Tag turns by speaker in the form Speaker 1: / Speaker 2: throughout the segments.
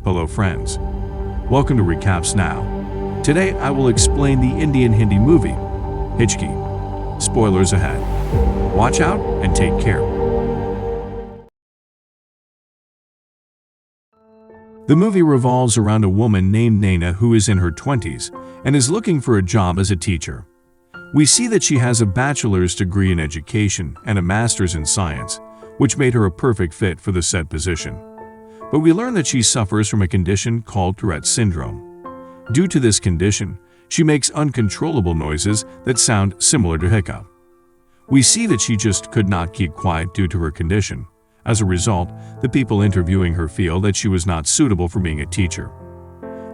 Speaker 1: Hello friends. Welcome to Recaps Now. Today I will explain the Indian Hindi movie, BuIIied. Spoilers ahead. Watch out and take care. The movie revolves around a woman named Naina who is in her 20s and is looking for a job as a teacher. We see that she has a bachelor's degree in education and a master's in science, which made her a perfect fit for the said position. But we learn that she suffers from a condition called Tourette's syndrome. Due to this condition, she makes uncontrollable noises that sound similar to hiccup. We see that she just could not keep quiet due to her condition. As a result, the people interviewing her feel that she was not suitable for being a teacher.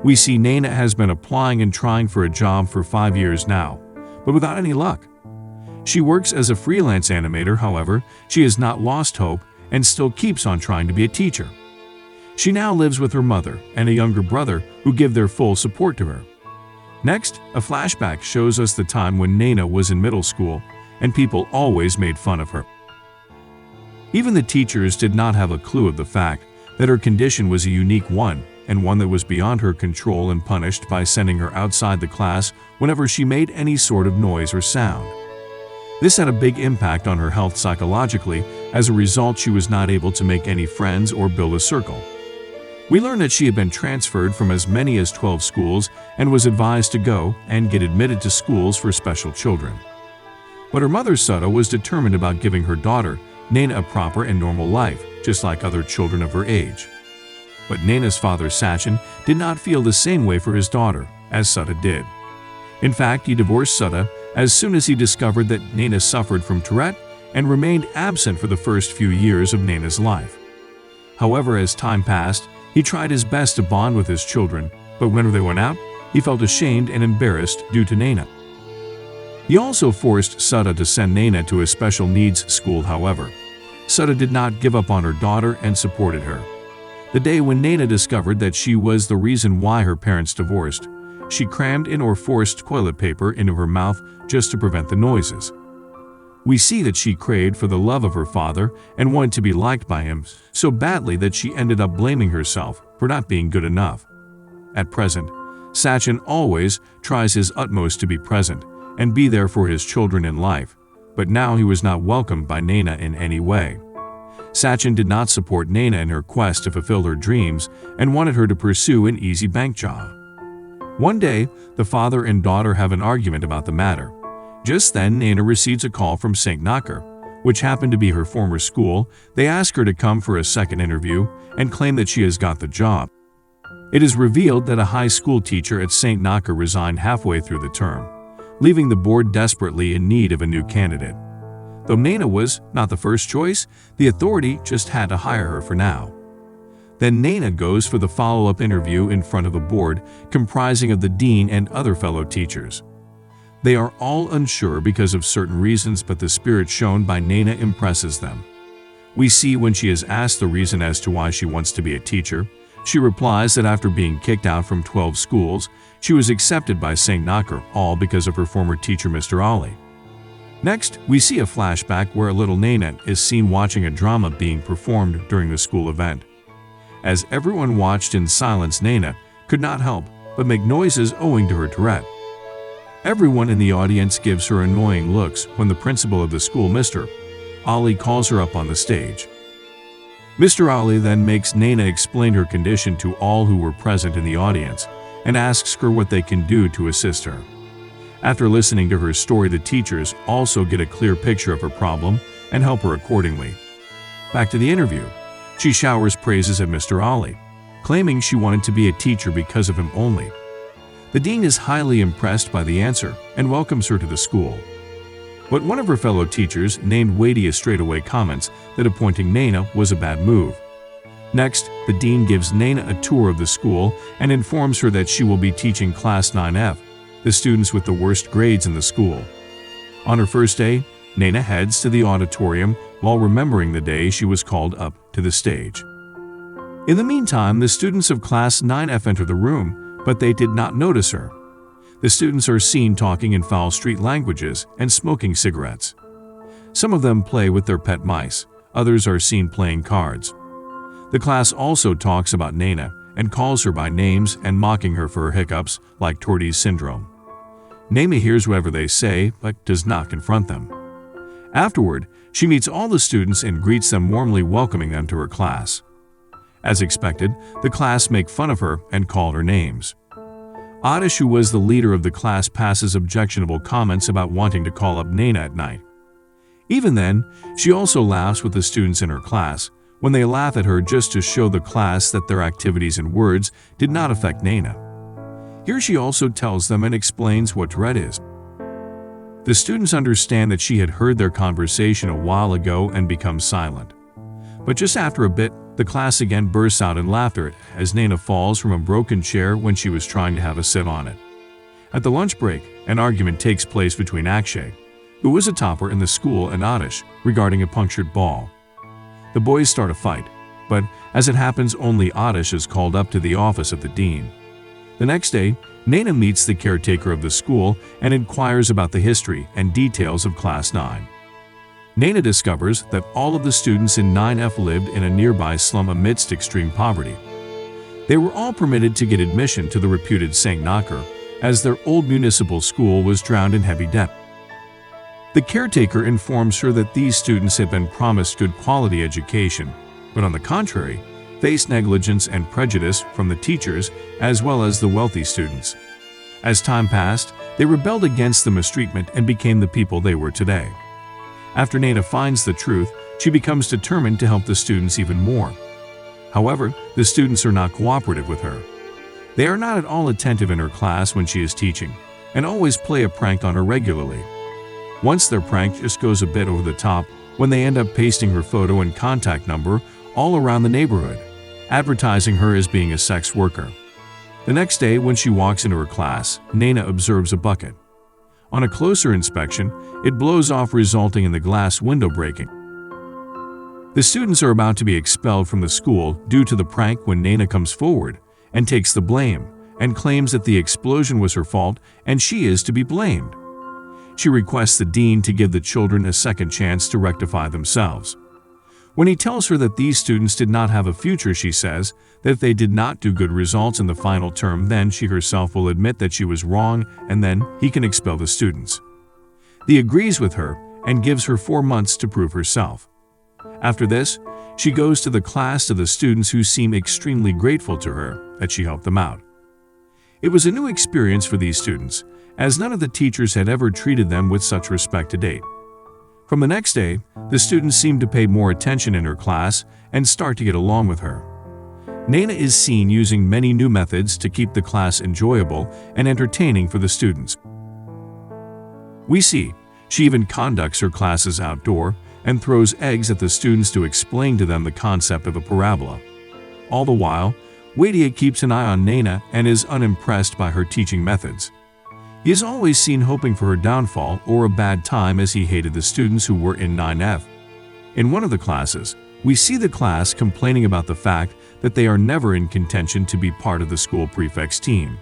Speaker 1: We see Naina has been applying and trying for a job for 5 years now, but without any luck. She works as a freelance animator, however, she has not lost hope and still keeps on trying to be a teacher. She now lives with her mother and a younger brother who give their full support to her. Next, a flashback shows us the time when Naina was in middle school and people always made fun of her. Even the teachers did not have a clue of the fact that her condition was a unique one and one that was beyond her control and punished by sending her outside the class whenever she made any sort of noise or sound. This had a big impact on her health psychologically. As a result, she was not able to make any friends or build a circle. We learned that she had been transferred from as many as 12 schools and was advised to go and get admitted to schools for special children. But her mother, Sudha, was determined about giving her daughter, Naina, a proper and normal life, just like other children of her age. But Naina's father, Sachin, did not feel the same way for his daughter, as Sudha did. In fact, he divorced Sudha as soon as he discovered that Naina suffered from Tourette and remained absent for the first few years of Naina's life. However, as time passed, he tried his best to bond with his children, but whenever they went out, he felt ashamed and embarrassed due to Naina. He also forced Sudha to send Naina to a special needs school. However, Sudha did not give up on her daughter and supported her. The day when Naina discovered that she was the reason why her parents divorced, she crammed in or forced toilet paper into her mouth just to prevent the noises. We see that she craved for the love of her father and wanted to be liked by him so badly that she ended up blaming herself for not being good enough. At present, Sachin always tries his utmost to be present and be there for his children in life, but now he was not welcomed by Naina in any way. Sachin did not support Naina in her quest to fulfill her dreams and wanted her to pursue an easy bank job. One day, the father and daughter have an argument about the matter. Just then, Naina receives a call from St. Nakar, which happened to be her former school. They ask her to come for a second interview and claim that she has got the job. It is revealed that a high school teacher at St. Nakar resigned halfway through the term, leaving the board desperately in need of a new candidate. Though Naina was not the first choice, the authority just had to hire her for now. Then Naina goes for the follow-up interview in front of a board comprising of the dean and other fellow teachers. They are all unsure because of certain reasons, but the spirit shown by Naina impresses them. We see when she is asked the reason as to why she wants to be a teacher, she replies that after being kicked out from 12 schools, she was accepted by St. Nakar, all because of her former teacher, Mr. Ali. Next, we see a flashback where a little Naina is seen watching a drama being performed during the school event. As everyone watched in silence, Naina could not help but make noises owing to her Tourette. Everyone in the audience gives her annoying looks when the principal of the school, Mr. Ali, calls her up on the stage. Mr. Ali then makes Naina explain her condition to all who were present in the audience and asks her what they can do to assist her. After listening to her story, the teachers also get a clear picture of her problem and help her accordingly. Back to the interview. She showers praises at Mr. Ali, claiming she wanted to be a teacher because of him only. The dean is highly impressed by the answer and welcomes her to the school. But one of her fellow teachers, named Wadia, straightaway comments that appointing Naina was a bad move. Next, the dean gives Naina a tour of the school and informs her that she will be teaching Class 9F, the students with the worst grades in the school. On her first day, Naina heads to the auditorium while remembering the day she was called up to the stage. In the meantime, the students of Class 9F enter the room, but they did not notice her. The students are seen talking in foul street languages and smoking cigarettes. Some of them play with their pet mice, others are seen playing cards. The class also talks about Naina and calls her by names and mocking her for her hiccups like Tourette syndrome. Nana hears whatever they say but does not confront them. Afterward, she meets all the students and greets them warmly, welcoming them to her class. As expected, the class make fun of her and call her names. Adish, who was the leader of the class, passes objectionable comments about wanting to call up Nana at night. Even then, she also laughs with the students in her class when they laugh at her just to show the class that their activities and words did not affect Nana. Here she also tells them and explains what Tourette is. The students understand that she had heard their conversation a while ago and become silent. But just after a bit, the class again bursts out in laughter as Nana falls from a broken chair when she was trying to have a sit on it. At the lunch break, an argument takes place between Akshay, who was a topper in the school, and Adish regarding a punctured ball. The boys start a fight, but as it happens, only Adish is called up to the office of the dean. The next day, Nana meets the caretaker of the school and inquires about the history and details of Class 9. Nana discovers that all of the students in 9F lived in a nearby slum amidst extreme poverty. They were all permitted to get admission to the reputed St. Knocker, as their old municipal school was drowned in heavy debt. The caretaker informs her that these students had been promised good quality education, but on the contrary, faced negligence and prejudice from the teachers as well as the wealthy students. As time passed, they rebelled against the mistreatment and became the people they were today. After Nana finds the truth, she becomes determined to help the students even more. However, the students are not cooperative with her. They are not at all attentive in her class when she is teaching, and always play a prank on her regularly. Once their prank just goes a bit over the top when they end up pasting her photo and contact number all around the neighborhood, advertising her as being a sex worker. The next day, when she walks into her class, Nana observes a bucket. On a closer inspection, it blows off, resulting in the glass window breaking. The students are about to be expelled from the school due to the prank when Nana comes forward and takes the blame and claims that the explosion was her fault and she is to be blamed. She requests the dean to give the children a second chance to rectify themselves. When he tells her that these students did not have a future, she says that if they did not do good results in the final term, then she herself will admit that she was wrong and then he can expel the students. He agrees with her and gives her 4 months to prove herself. After this, she goes to the class to the students, who seem extremely grateful to her that she helped them out. It was a new experience for these students, as none of the teachers had ever treated them with such respect to date. From the next day, the students seem to pay more attention in her class and start to get along with her. Nana is seen using many new methods to keep the class enjoyable and entertaining for the students. We see she even conducts her classes outdoor and throws eggs at the students to explain to them the concept of a parabola. All the while, BuIIied keeps an eye on Nana and is unimpressed by her teaching methods. He is always seen hoping for her downfall or a bad time, as he hated the students who were in 9F. In one of the classes, we see the class complaining about the fact that they are never in contention to be part of the school prefect's team.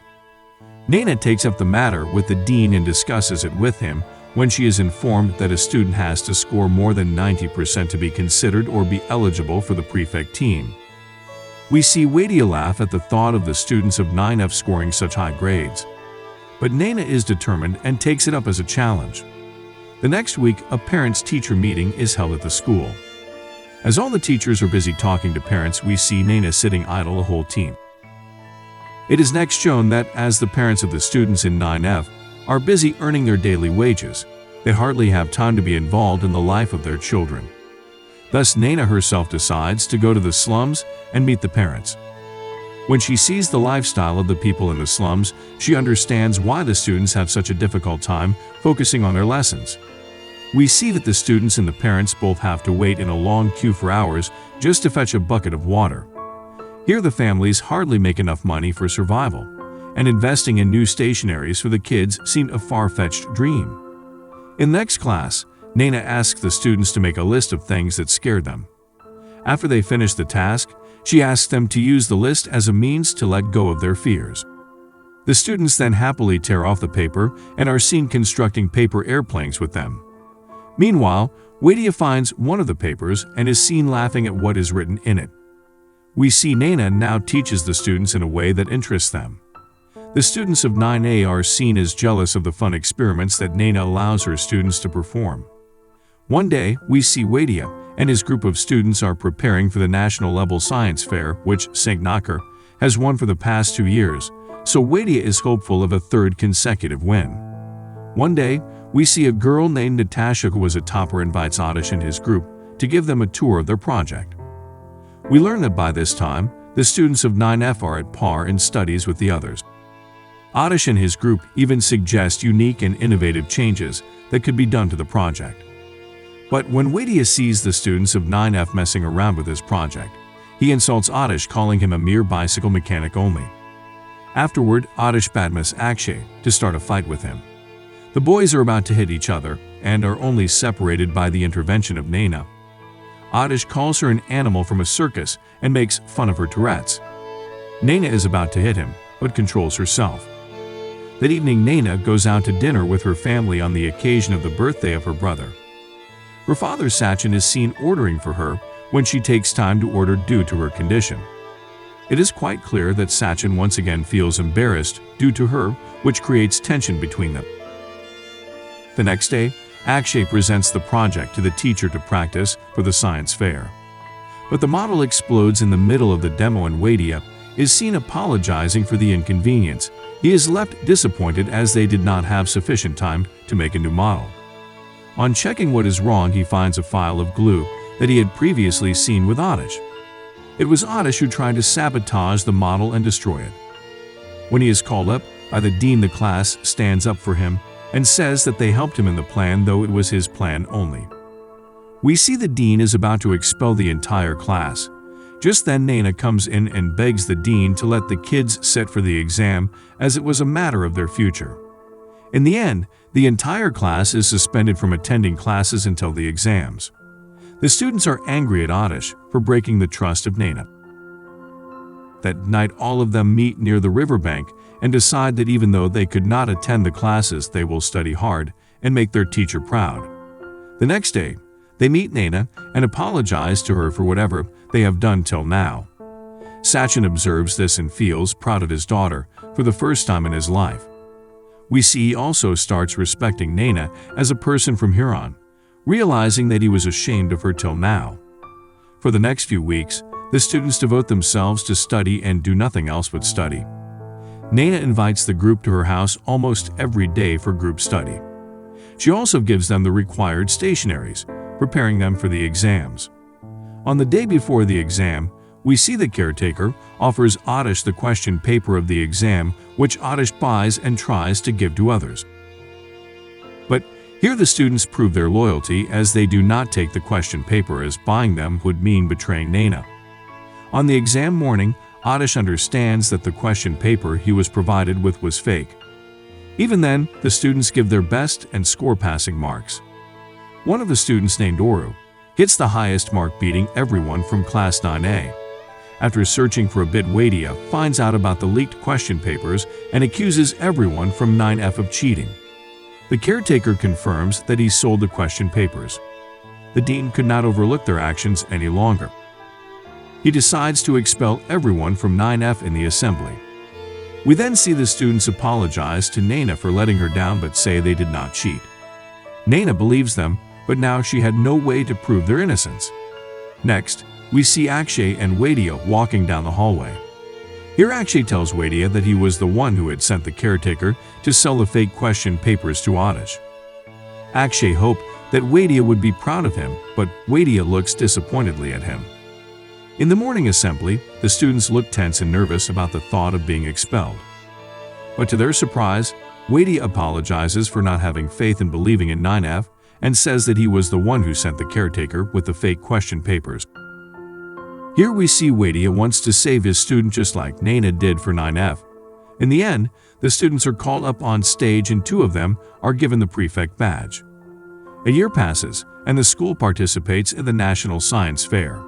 Speaker 1: Nana takes up the matter with the dean and discusses it with him when she is informed that a student has to score more than 90% to be considered or be eligible for the prefect team. We see BuIIied laugh at the thought of the students of 9F scoring such high grades. But Nana is determined and takes it up as a challenge. The next week, a parents-teacher meeting is held at the school. As all the teachers are busy talking to parents, we see Nana sitting idle, a whole team. It is next shown that as the parents of the students in 9F are busy earning their daily wages, they hardly have time to be involved in the life of their children. Thus, Nana herself decides to go to the slums and meet the parents. When she sees the lifestyle of the people in the slums, she understands why the students have such a difficult time focusing on their lessons. We see that the students and the parents both have to wait in a long queue for hours just to fetch a bucket of water. Here the families hardly make enough money for survival, and investing in new stationaries for the kids seemed a far-fetched dream. In the next class, Nana asks the students to make a list of things that scared them. After they finish the task, she asks them to use the list as a means to let go of their fears. The students then happily tear off the paper and are seen constructing paper airplanes with them. Meanwhile, BuIIied finds one of the papers and is seen laughing at what is written in it. we see Naina now teaches the students in a way that interests them. The students of 9A are seen as jealous of the fun experiments that Naina allows her students to perform. One day, we see Wadia and his group of students are preparing for the national level science fair, which St. Knocker has won for the past 2 years, so Wadia is hopeful of a third consecutive win. One day, we see a girl named Natasha who was a topper invites Oddish and his group to give them a tour of their project. We learn that by this time, the students of 9F are at par in studies with the others. Oddish and his group even suggest unique and innovative changes that could be done to the project. But when Wadia sees the students of 9F messing around with his project, he insults Oddish, calling him a mere bicycle mechanic only. Afterward, Oddish badmouths Akshay to start a fight with him. The boys are about to hit each other and are only separated by the intervention of Naina. Oddish calls her an animal from a circus and makes fun of her Tourette's. Naina is about to hit him, but controls herself. That evening, Naina goes out to dinner with her family on the occasion of the birthday of her brother. Her father Sachin is seen ordering for her when she takes time to order due to her condition. It is quite clear that Sachin once again feels embarrassed due to her, which creates tension between them. The next day, Akshay presents the project to the teacher to practice for the science fair. But the model explodes in the middle of the demo and Wadia is seen apologizing for the inconvenience. He is left disappointed as they did not have sufficient time to make a new model. On checking what is wrong, he finds a file of glue that he had previously seen with Oddish. It was Oddish who tried to sabotage the model and destroy it. When he is called up by the dean, the class stands up for him and says that they helped him in the plan, though it was his plan only. We see the dean is about to expel the entire class. Just then, Naina comes in and begs the dean to let the kids sit for the exam, as it was a matter of their future. In the end, the entire class is suspended from attending classes until the exams. The students are angry at Oddish for breaking the trust of Naina. That night, all of them meet near the riverbank and decide that even though they could not attend the classes, they will study hard and make their teacher proud. The next day, they meet Naina and apologize to her for whatever they have done till now. Sachin observes this and feels proud of his daughter for the first time in his life. We see he also starts respecting Naina as a person from here on, realizing that he was ashamed of her till now. For the next few weeks, the students devote themselves to study and do nothing else but study. Naina invites the group to her house almost every day for group study. She also gives them the required stationaries, preparing them for the exams. On the day before the exam, we see the caretaker offers Oddish the question paper of the exam, which Oddish buys and tries to give to others. But here the students prove their loyalty, as they do not take the question paper, as buying them would mean betraying Naina. On the exam morning, Oddish understands that the question paper he was provided with was fake. Even then, the students give their best and score passing marks. One of the students, named Oru, gets the highest mark, beating everyone from class 9A. After searching for a bit, Wadia finds out about the leaked question papers and accuses everyone from 9F of cheating. The caretaker confirms that he sold the question papers. The dean could not overlook their actions any longer. He decides to expel everyone from 9F in the assembly. We then see the students apologize to Naina for letting her down but say they did not cheat. Naina believes them, but now she had no way to prove their innocence. Next, we see Akshay and Wadia walking down the hallway. Here Akshay tells Wadia that he was the one who had sent the caretaker to sell the fake question papers to Oddish. Akshay hoped that Wadia would be proud of him, but Wadia looks disappointedly at him. In the morning assembly, the students look tense and nervous about the thought of being expelled. But to their surprise, Wadia apologizes for not having faith in believing in 9F and says that he was the one who sent the caretaker with the fake question papers. Here we see Wadia wants to save his student just like Naina did for 9F. In the end, the students are called up on stage and 2 of them are given the prefect badge. A year passes and the school participates in the National Science Fair.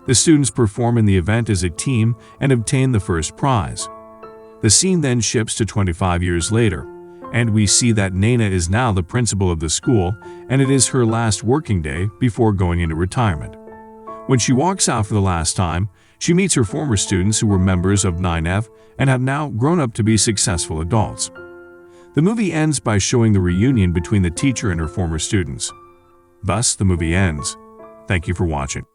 Speaker 1: The students perform in the event as a team and obtain the first prize. The scene then shifts to 25 years later, and we see that Naina is now the principal of the school, and it is her last working day before going into retirement. When she walks out for the last time, She meets her former students who were members of 9F and have now grown up to be successful adults. The movie ends by showing the reunion between the teacher and her former students. Thus, the movie ends. Thank you for watching.